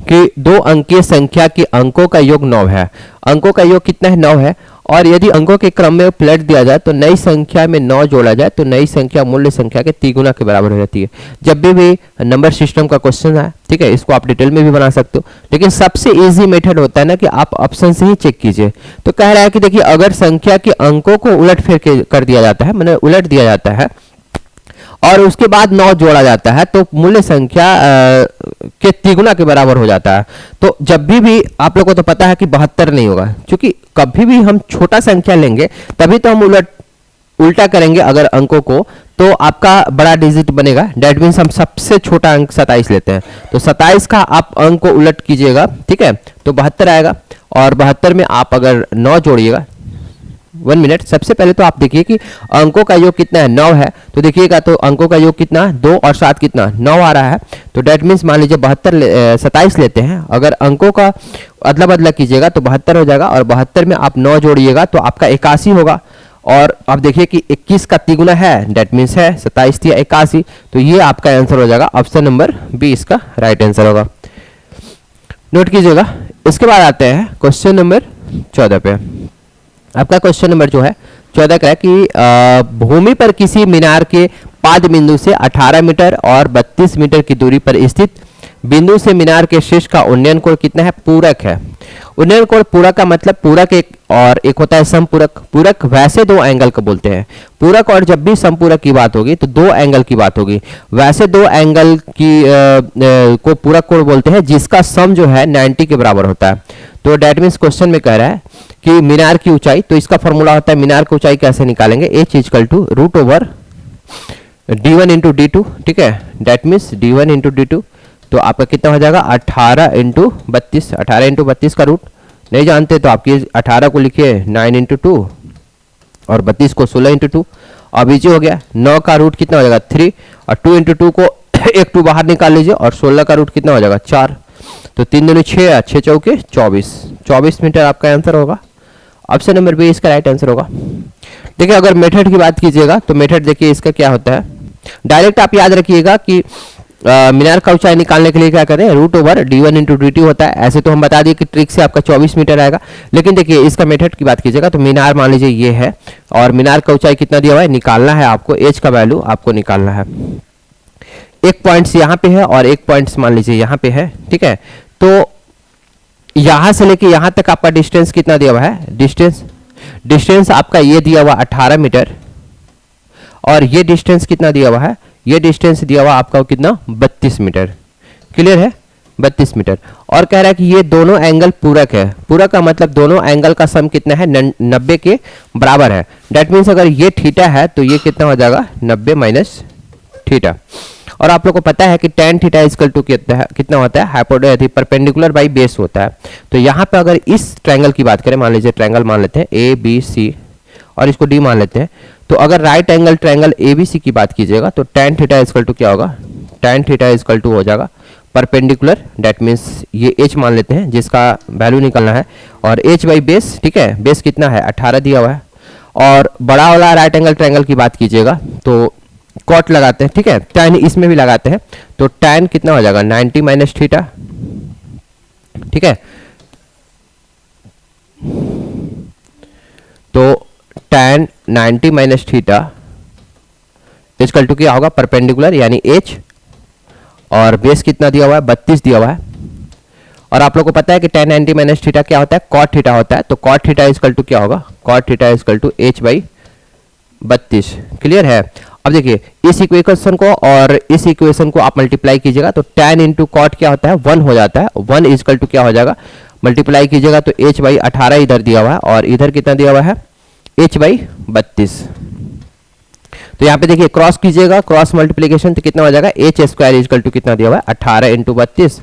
कि दो अंकीय संख्या के अंकों का योग 9 है। अंकों का योग कितना है? 9 है। और यदि अंकों के क्रम में पलट दिया जाए तो नई संख्या में 9 जोड़ा जाए तो नई संख्या मूल्य संख्या के तिगुना के बराबर हो जाती है। जब भी नंबर सिस्टम का क्वेश्चन है, ठीक है, इसको आप डिटेल में भी बना सकते हो, लेकिन सबसे इजी मेथड होता है ना कि आप ऑप्शन से ही चेक कीजिए। तो कह रहा है कि देखिए, अगर संख्या के अंकों को उलट फेर कर दिया जाता है, मतलब उलट दिया जाता है और उसके बाद 9 जोड़ा जाता है तो मूल्य संख्या के तिगुना के बराबर हो जाता है। तो जब भी आप लोगों को तो पता है कि 72 नहीं होगा, क्योंकि कभी भी हम छोटा संख्या लेंगे तभी तो हम उल्टा करेंगे अगर अंकों को, तो आपका बड़ा डिजिट बनेगा। डेट मीन्स हम सबसे छोटा अंक 27 लेते हैं, तो 27 का आप अंक को उलट कीजिएगा, ठीक है, तो 72 आएगा। और 72 में आप अगर 9 जोड़िएगा, 1 मिनट, सबसे पहले तो आप देखिए कि अंकों का योग कितना है? 9 है। तो देखिएगा तो अंकों का योग कितना? 2 और 7 कितना? 9 आ रहा है। तो डेट मीन्स मान लीजिए 27 लेते हैं, अगर अंकों का अदला बदला कीजिएगा तो 72 हो जाएगा, और 72 में आप 9 जोड़िएगा तो आपका 81 होगा। और आप देखिए कि 21 का तिगुना है, डेट मीन्स है 27 या 81, तो ये आपका आंसर हो जाएगा। ऑप्शन नंबर बी इसका राइट आंसर होगा, नोट कीजिएगा। इसके बाद आते हैं क्वेश्चन नंबर 14 पे। आपका क्वेश्चन नंबर जो है 14 का है कि भूमि पर किसी मीनार के पाद बिंदु से 18 मीटर और 32 मीटर की दूरी पर स्थित बिंदु से मीनार के शीर्ष का उन्नयन कोण कितना है? पूरक है। उन्नयन कोण पूरक का मतलब पूरक एक और एक होता है समपूरक। पूरक वैसे दो एंगल को बोलते हैं। पूरक और जब भी समपूरक की बात होगी तो दो एंगल की बात होगी। वैसे दो एंगल की को पूरक कोण बोलते हैं जिसका सम जो है 90 के बराबर होता है। तो डेट मीन्स क्वेश्चन में कह रहा है कि मीनार की ऊंचाई, तो इसका फॉर्मूला होता है मीनार की ऊंचाई कैसे निकालेंगे? h equal to root over d1 into d2, ठीक है, that means d1 into d2। तो आपका कितना हो जाएगा? 18 इंटू 32। 18 इंटू 32 का रूट नहीं जानते तो आपकी 18 को लिखिए 9 इंटू 2 और 32 को 16 इंटू 2। अब इजी हो गया। 9 का रूट कितना हो जाएगा? 3, और 2 इंटू 2 को एक 2 बाहर निकाल लीजिए, और 16 का रूट कितना हो जाएगा? 4। तो 3 दूनी 6, 6 चौके 24 मीटर आपका आंसर होगा। ऑप्शन नंबर बी इसका राइट आंसर होगा। देखिए, अगर मेथड की बात कीजिएगा तो मेथड देखिए इसका क्या होता है। डायरेक्ट आप याद रखिएगा कि मीनार का ऊंचाई निकालने के लिए क्या करें? Root over d1 into dt होता है। ऐसे तो हम बता दिए कि ट्रिक से आपका 24 मीटर आएगा, लेकिन देखिए इसका मेथड की बात कीजिएगा तो मीनार मान लीजिए ये है, और मीनार का ऊंचाई कितना दिया हुआ है? निकालना है आपको, एच का वैल्यू आपको निकालना है। एक पॉइंट्स यहाँ पे है और एक पॉइंट्स मान लीजिए यहाँ पे है, ठीक है। तो यहाँ से लेके यहाँ तक आपका डिस्टेंस कितना दिया हुआ है? डिस्टेंस आपका ये दिया हुआ 18 मीटर, और ये डिस्टेंस कितना दिया हुआ है? ये डिस्टेंस दिया हुआ आपका कितना? 32 मीटर। क्लियर है? 32 मीटर। और कह रहा है कि ये दोनों एंगल पूरक है। पूरक का मतलब दोनों एंगल का सम कितना है? 90 के बराबर है। डेट मीन्स अगर ये थीटा है तो ये कितना हो जाएगा? 90 माइनस थीटा। और आप लोग को पता है कि tan थीटा इक्वल टू कितना होता है? हाइपोटेनस परपेंडिकुलर बाई बेस होता है। तो यहाँ पे अगर इस ट्रायंगल की बात करें, मान लीजिए ट्रायंगल मान लेते हैं ABC और इसको D मान लेते हैं, तो अगर राइट एंगल ट्रायंगल ABC की बात कीजिएगा तो tan थीटा इक्वल टू क्या होगा? tan थीटा इक्वल टू हो जाएगा परपेंडिकुलर, डेट मीन्स ये h मान लेते हैं जिसका वैल्यू निकलना है, और h बाई बेस, ठीक है, बेस कितना है? 18 दिया हुआ है। और बड़ा वाला राइट एंगल ट्रायंगल की बात कीजिएगा तो कॉट लगाते हैं, ठीक है, tan इसमें भी लगाते हैं, तो tan कितना हो जाएगा? 90 माइनस थीटा, ठीक है। तो tan 90 minus theta equal to क्या होगा? परपेंडिकुलर यानी h, और बेस कितना दिया हुआ है? 32 दिया हुआ है। और आप लोग को पता है कि tan 90 माइनस थीटा क्या होता है? cot थीटा होता है। तो cot थीटा इक्वल टू क्या होगा? cot theta equal to h by 32। Clear है? अब देखिए इस इक्वेशन को और इस इक्वेशन को आप मल्टीप्लाई कीजिएगा तो tan इंटू कॉट क्या होता है? 1 हो जाता है। 1 इक्वल टू क्या हो जाएगा? मल्टीप्लाई कीजिएगा तो h बाई 18 इधर दिया हुआ है, और इधर कितना दिया हुआ है? h by 32। तो यहाँ पे देखिए क्रॉस कीजिएगा, क्रॉस मल्टीप्लीकेशन, तो कितना हो जाएगा? h स्क्वायर इक्वल टू कितना दिया हुआ है? 18 इंटू 32।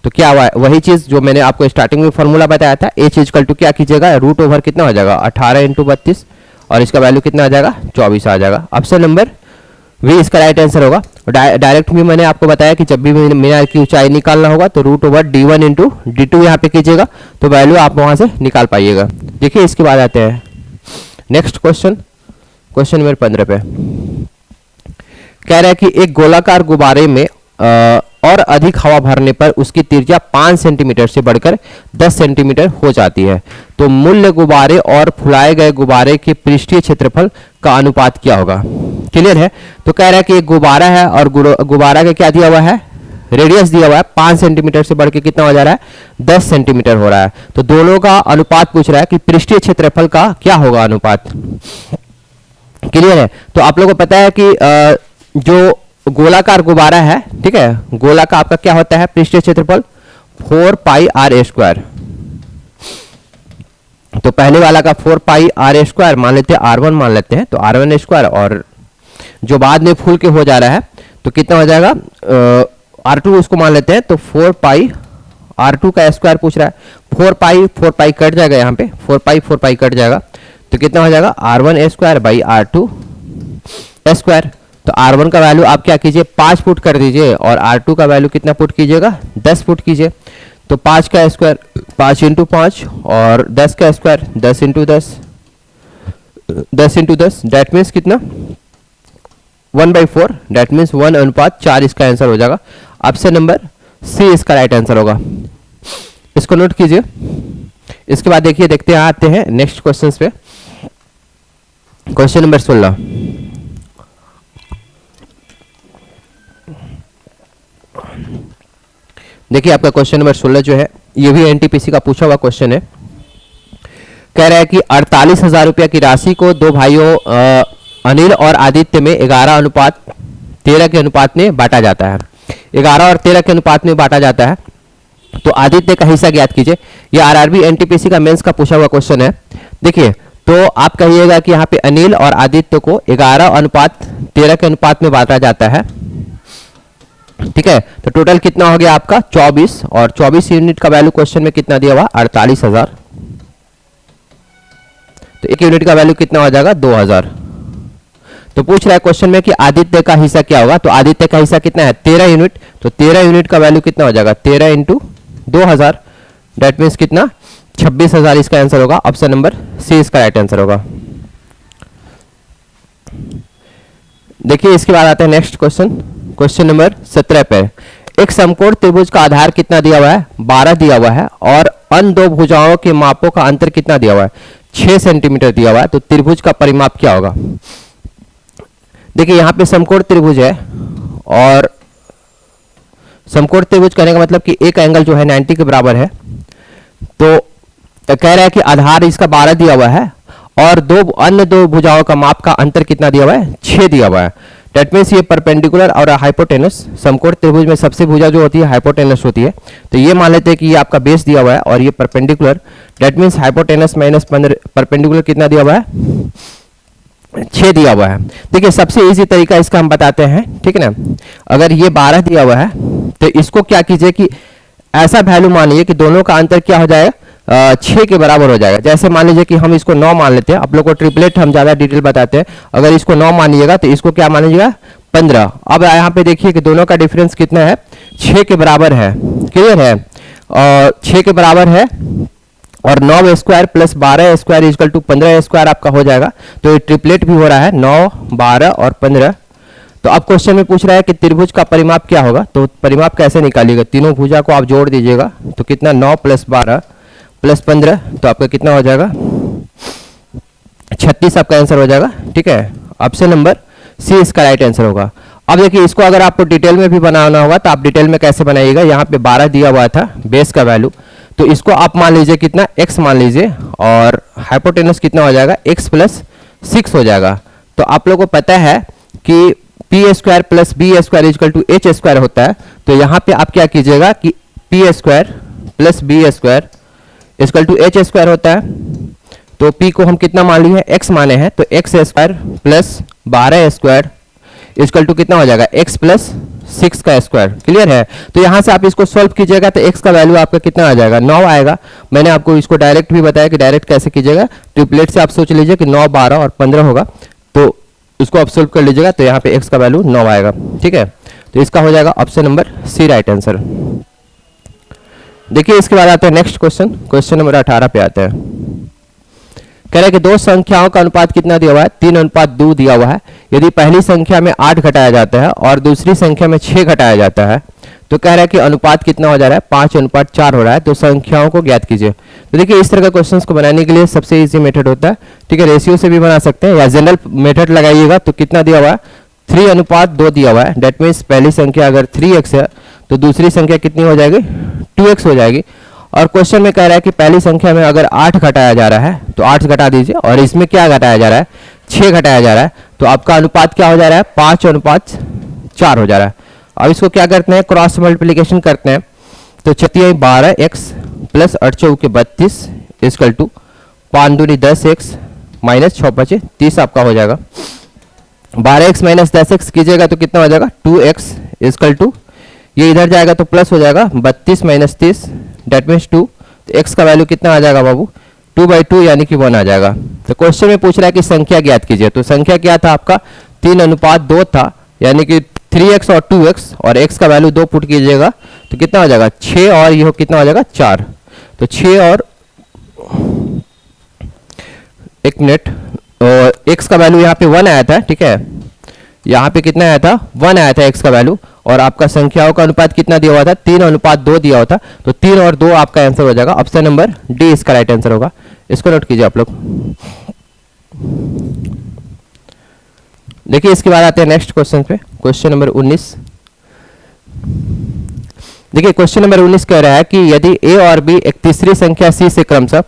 तो क्या हुआ है? वही चीज जो मैंने आपको स्टार्टिंग में फॉर्मूला बताया था, h इक्वल टू क्या कीजिएगा? रूट ओवर कितना हो जाएगा? 18 इंटू 32, और इसका वैल्यू कितना आ जाएगा? 24 आ जाएगा। ऑप्शन नंबर वी इसका राइट आंसर होगा। डायरेक्ट भी मैंने आपको बताया कि जब भी मीनार की ऊंचाई निकालना होगा तो root over d1 into d2 यहाँ पे कीजिएगा तो वैल्यू आप वहां से निकाल पाइएगा। देखिए इसके बाद आते हैं नेक्स्ट क्वेश्चन, क्वेश्चन नंबर 15 पे। कह रहा है कि एक गोलाकार गुब्बारे में और अधिक हवा भरने पर उसकी त्रिज्या 5 सेंटीमीटर से बढ़कर 10 सेंटीमीटर हो जाती है। तो मूल्य गुब्बारे और फुलाए गए गुब्बारे के पृष्ठीय क्षेत्रफल का अनुपात क्या होगा? क्लियर है? तो कह रहा है कि एक गुब्बारा है और गुब्बारा का क्या दिया हुआ है? रेडियस दिया हुआ है 5 सेंटीमीटर से बढ़ के कितना हो जा रहा है? 10 सेंटीमीटर हो रहा है। तो दोनों का अनुपात पूछ रहा है कि पृष्ठीय क्षेत्रफल का क्या होगा अनुपात। क्लियर है? तो आप लोगों को पता है कि जो गोलाकार गुब्बारा है, ठीक है, गोला का आपका क्या होता है पृष्ठीय क्षेत्रफल? 4 पाई आर स्क्वायर। तो पहले वाला का 4 पाई आर स्क्वायर मान लेते हैं, R1 मान लेते हैं, तो R1 स्क्वायर, और जो बाद में फूल के हो जा रहा है तो कितना हो जाएगा? R2 उसको मान लेते हैं, तो 4 पाई R2 का स्क्वायर पूछ रहा है। 4 पाई कट जाएगा, यहाँ पे 4 पाई कट जाएगा, तो कितना हो जाएगा? R1 square by R2 square. तो R1 का वैल्यू आप क्या कीजिए? 5 फुट कर दीजिए, और R2 का वैल्यू कितना फुट कीजिएगा? 10 फुट कीजिए। तो 5 का स्क्वायर 5 इंटू 5, और 10 का square 10 into 10, 10 into 10, that means कितना? 1/4, डैट मीन्स 1:4 इसका आंसर हो जाएगा। ऑप्शन नंबर सी इसका राइट आंसर होगा। इसको नोट कीजिए। इसके बाद देखिए, देखते हैं, आते हैं नेक्स्ट क्वेश्चन पे। Question number 16। देखिए आपका क्वेश्चन नंबर 16 जो है, ये भी एनटीपीसी का पूछा हुआ क्वेश्चन है। कह रहा है कि 48,000 रुपया की राशि को दो भाइयों अनिल और आदित्य में 11:13 के अनुपात में बांटा जाता है। 11 और 13 के अनुपात में बांटा जाता है। तो आदित्य का हिस्सा ज्ञात कीजिए। ये आरआरबी एनटीपीसी का मेंस का पूछा हुआ क्वेश्चन है। देखिए, तो आप कहिएगा कि यहाँ पे अनिल और आदित्य को 11:13 के अनुपात में बांटा जाता है। ठीक है, तो टोटल कितना हो गया आपका? 24, और 24 यूनिट का वैल्यू क्वेश्चन में कितना दिया हुआ? 48,000। तो एक यूनिट का वैल्यू कितना हो जाएगा? 2000। तो पूछ रहा है क्वेश्चन में कि आदित्य का हिस्सा क्या होगा। तो आदित्य का हिस्सा कितना है? 13 यूनिट। तो 13 यूनिट का वैल्यू कितना हो जाएगा? 13 इंटू 2000, डेट मीन्स कितना? 26,000 इसका आंसर होगा। ऑप्शन नंबर सी इसका राइट आंसर होगा। देखिए इसके बाद आता है नेक्स्ट क्वेश्चन, क्वेश्चन नंबर 17 पे। एक समकोण त्रिभुज का आधार कितना दिया हुआ है? 12 दिया हुआ है, और अन्य दो भुजाओं के मापों का अंतर कितना दिया हुआ है? 6 सेंटीमीटर दिया हुआ है। तो त्रिभुज का परिमाप क्या होगा? देखिए यहाँ पे समकोण त्रिभुज है, और समकोण त्रिभुज कहने का मतलब कि एक एंगल जो है 90 के बराबर है। तो कह रहा है कि आधार इसका 12 दिया हुआ है, और अन्य दो भुजाओं का माप का अंतर कितना दिया हुआ है? 6 दिया हुआ है। डेट मीन्स ये परपेंडिकुलर और हाइपोटेनस, समकोण त्रिभुज में सबसे भुजा जो होती है हाइपोटेनस होती है। तो ये मान लेते हैं कि ये आपका बेस दिया हुआ है, और ये perpendicular, that means hypotenuse minus perpendicular कितना दिया हुआ है? 6 दिया हुआ है। देखिए सबसे इजी तरीका इसका हम बताते हैं, ठीक है ना। अगर ये 12 दिया हुआ है, तो इसको क्या कीजिए कि ऐसा वैल्यू मानिए कि दोनों का अंतर क्या हो जाएगा? 6 के बराबर हो जाएगा। जैसे मान लीजिए कि हम इसको 9 मान लेते हैं। आप लोग को ट्रिपलेट हम ज्यादा डिटेल बताते हैं। अगर इसको 9 मानिएगा तो इसको क्या मानिएगा? 15। अब यहाँ पे देखिए कि दोनों का डिफरेंस कितना है? 6 के बराबर है। क्लियर है? और 6 के बराबर है, और 9 square plus 12 square equal to 15 square आपका हो जाएगा। तो ये ट्रिपलेट भी हो रहा है, 9, 12 और 15। तो अब क्वेश्चन में पूछ रहा है कि त्रिभुज का परिमाप क्या होगा। तो परिमाप कैसे निकालिएगा? तीनों भुजा को आप जोड़ दीजिएगा, तो कितना? 9 प्लस 12 प्लस 15, तो आपका कितना हो जाएगा? 36 आपका आंसर हो जाएगा। ठीक है, ऑप्शन नंबर सी इसका राइट आंसर होगा। अब देखिए इसको अगर आपको डिटेल में भी बनाना होगा तो आप डिटेल में कैसे बनाइएगा? यहाँ पे 12 दिया हुआ था बेस का वैल्यू, तो इसको आप मान लीजिए कितना? x मान लीजिए, और हाइपोटेनस कितना हो जाएगा? x प्लस 6 हो जाएगा। तो आप लोगों को पता है कि P square plus B square equal to H square होता है। तो यहाँ पे आप क्या कीजिएगा कि P square plus B square equal to H square होता है। तो p को हम कितना मान लिए? x माने हैं, तो x square plus 12 square equal to कितना हो जाएगा? x प्लस 6 का स्क्वायर। क्लियर है? तो यहाँ से आप इसको सॉल्व कीजिएगा तो x का वैल्यू आपका कितना आ जाएगा? 9 आएगा। मैंने आपको इसको डायरेक्ट भी बताया कि डायरेक्ट कैसे कीजिएगा। ट्रिपलेट से आप सोच लीजिए कि 9, 12 और 15 होगा, तो इसको आप सॉल्व कर लीजिएगा, तो यहाँ पे x का वैल्यू 9 आएगा। ठीक है, तो इसका हो जाएगा option number C right answer. देखिए इसके बाद आता है नेक्स्ट क्वेश्चन, क्वेश्चन नंबर 18 पे आता है। कह रहे हैं कि दो संख्याओं का अनुपात कितना दिया हुआ है, 3:2 दिया हुआ है। यदि पहली संख्या में 8 घटाया जाता है और दूसरी संख्या में 6 घटाया जाता है तो कह रहा है कि अनुपात कितना हो जा रहा है, 5:4 हो रहा है। तो संख्याओं को ज्ञात कीजिए। तो देखिए इस तरह का क्वेश्चंस को बनाने के लिए सबसे इजी मेथड होता है, ठीक है, रेशियो से भी बना सकते हैं या जनरल मेथड लगाइएगा। तो कितना दिया हुआ है, 3:2 दिया हुआ है। डेट मीन्स पहली संख्या अगर 3x है तो दूसरी संख्या कितनी हो जाएगी, 2x हो जाएगी। और क्वेश्चन में कह रहा है कि पहली संख्या में अगर 8 घटाया जा रहा है तो 8 घटा दीजिए, और इसमें क्या घटाया जा रहा है, 6 घटाया जा रहा है। तो आपका अनुपात क्या हो जा रहा है, 5:4 हो जा रहा है। अब इसको क्या करते हैं, क्रॉस मल्टीप्लिकेशन करते हैं। तो 12x प्लस 8 32 इक्वल टू 5 दूनी 10x माइनस 6 5 30 आपका हो जाएगा। 12x माइनस 10x कीजिएगा तो कितना हो जाएगा, 2x इक्वल टू, ये इधर जाएगा तो प्लस हो जाएगा 32 माइनस 30 डेट मीन्स 2। तो x का वैल्यू कितना आ जाएगा बाबू, 2/2 यानी कि 1 आ जाएगा। तो क्वेश्चन में पूछ रहा है कि संख्या ज्ञात कीजिए। तो संख्या क्या था आपका, 3:2 था, यानी कि 3x और 2x, और x का वैल्यू 2 पुट कीजिएगा तो कितना हो जाएगा, 6 और ये कितना हो जाएगा, 4। तो 6 और 1 मिनट, और x का वैल्यू यहाँ पे 1 आया था, ठीक है, यहाँ पे कितना आया था, 1 आया था x का वैल्यू। और आपका संख्याओं का अनुपात कितना दिया हुआ था, 3:2 दिया हुआ था। तो 3 और 2 आपका आंसर हो जाएगा। ऑप्शन नंबर डी इसका राइट आंसर होगा। इसको नोट कीजिए आप लोग। देखिए इसके बाद आते हैं नेक्स्ट क्वेश्चन पे, क्वेश्चन नंबर 19। देखिए क्वेश्चन नंबर 19 कह रहा है कि यदि a और b एक तीसरी संख्या c से क्रमशः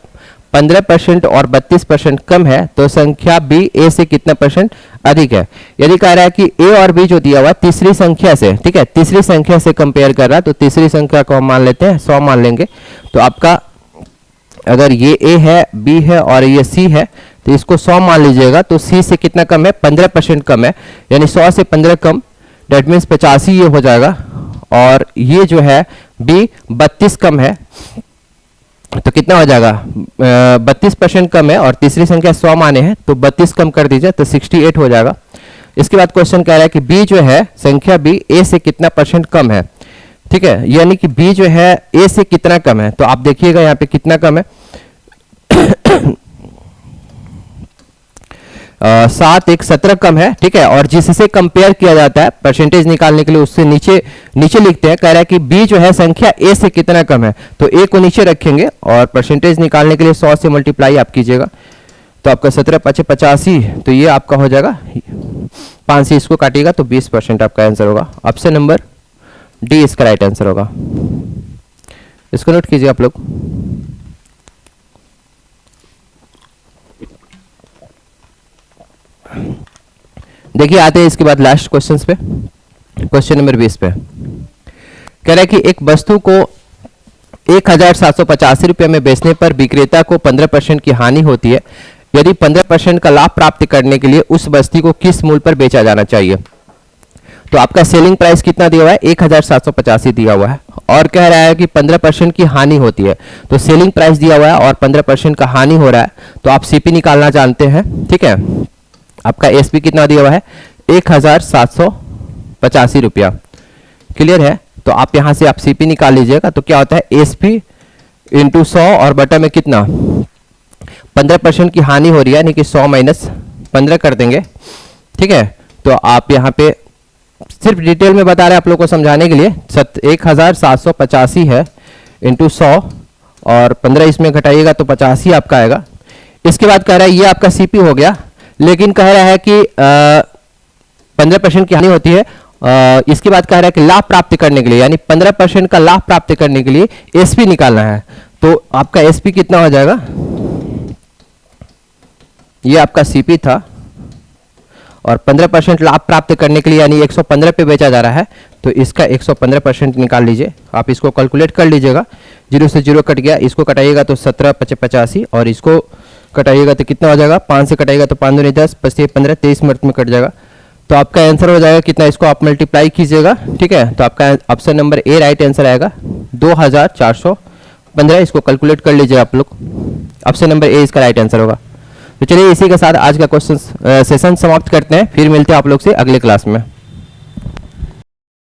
15% और 32% कम है तो संख्या b a से कितना परसेंट अधिक है। यदि कह रहा है कि a और b जो दिया हुआ तीसरी संख्या से, ठीक है, तीसरी संख्या से कंपेयर कर रहा है, तो तीसरी संख्या को हम मान लेते हैं 100 मान लेंगे। तो आपका अगर ये a है, b है और ये c है तो इसको 100 मान लीजिएगा। तो c से कितना कम है, 15% कम है, यानी 100 से 15 कम, डेट मीन्स 85 ये हो जाएगा। और ये जो है b 32 कम है तो कितना हो जाएगा, 32% कम है, और तीसरी संख्या 100 माने हैं तो 32 कम कर दीजिए तो 68 हो जाएगा। इसके बाद क्वेश्चन कह रहा है कि b जो है संख्या b a से कितना परसेंट कम है, ठीक है, यानी कि b जो है a से कितना कम है। तो आप देखिएगा यहाँ पे कितना कम है, 7 1 17 कम है, ठीक है। और जिससे कंपेयर किया जाता है परसेंटेज निकालने के लिए उससे नीचे लिखते हैं। कह रहा है कि b जो है संख्या a से कितना कम है, तो a को नीचे रखेंगे और परसेंटेज निकालने के लिए 100 से मल्टीप्लाई आप कीजिएगा। तो आपका 17 5 85, तो ये आपका हो जाएगा 5 से इसको काटिएगा तो 20% आपका आंसर होगा। ऑप्शन नंबर डी इसका राइट आंसर होगा। इसको नोट कीजिए आप लोग। देखिए आते हैं इसके बाद लास्ट क्वेश्चंस पे, क्वेश्चन नंबर 20 पे। कह रहा है कि एक वस्तु को 1785 रुपये में बेचने पर विक्रेता को 15% की हानि होती है। यदि 15% का लाभ प्राप्त करने के लिए उस वस्तु को किस मूल्य पर बेचा जाना चाहिए। तो आपका सेलिंग प्राइस कितना दिया हुआ है, 1785 दिया हुआ है, और कह रहा है कि 15% की हानि होती है। तो सेलिंग प्राइस दिया हुआ है और 15% का हानि हो रहा है, तो आप सीपी निकालना जानते हैं, ठीक है। आपका एसपी कितना दिया हुआ है, 1785 रुपया, क्लियर है। तो आप यहां से आप सीपी निकाल लीजिएगा। तो क्या होता है, एसपी इंटू 100 और बटा में कितना, 15% की हानि हो रही है, यानी कि 100 माइनस 15 कर देंगे, ठीक है। तो आप यहाँ पे सिर्फ डिटेल में बता रहे हैं आप लोग को समझाने के लिए। 1785 है इंटू 100 और 15 इसमें घटाइएगा तो 85 आपका आएगा। इसके बाद कह रहा है ये आपका सीपी हो गया, लेकिन कह रहा है कि 15% की हानि होती है। इसके बाद कह रहा है कि लाभ प्राप्त करने के लिए, यानी 15% का लाभ प्राप्त करने के लिए एसपी निकालना है। तो आपका एसपी कितना हो जाएगा, ये आपका सीपी था और 15% लाभ प्राप्त करने के लिए यानी 115 पे बेचा जा रहा है, तो इसका 115% निकाल लीजिए। आप इसको कैलकुलेट कर लीजिएगा। 0 से 0 कट गया, इसको कटाइएगा तो 17 5 85 और इसको कटाइएगा तो कितना हो जाएगा, 5 से कटाइएगा तो 5 दूनी 10 25 15 23 मिनट में कट जाएगा। तो आपका आंसर हो जाएगा कितना, इसको आप मल्टीप्लाई कीजिएगा, ठीक है। तो आपका option number A right answer आएगा 2415। इसको कैलकुलेट कर लीजिए आप लोग। ऑप्शन नंबर ए इसका राइट आंसर होगा। तो चलिए इसी के साथ आज का क्वेश्चन सेशन समाप्त करते हैं, फिर मिलते हैं आप लोग से अगले क्लास में।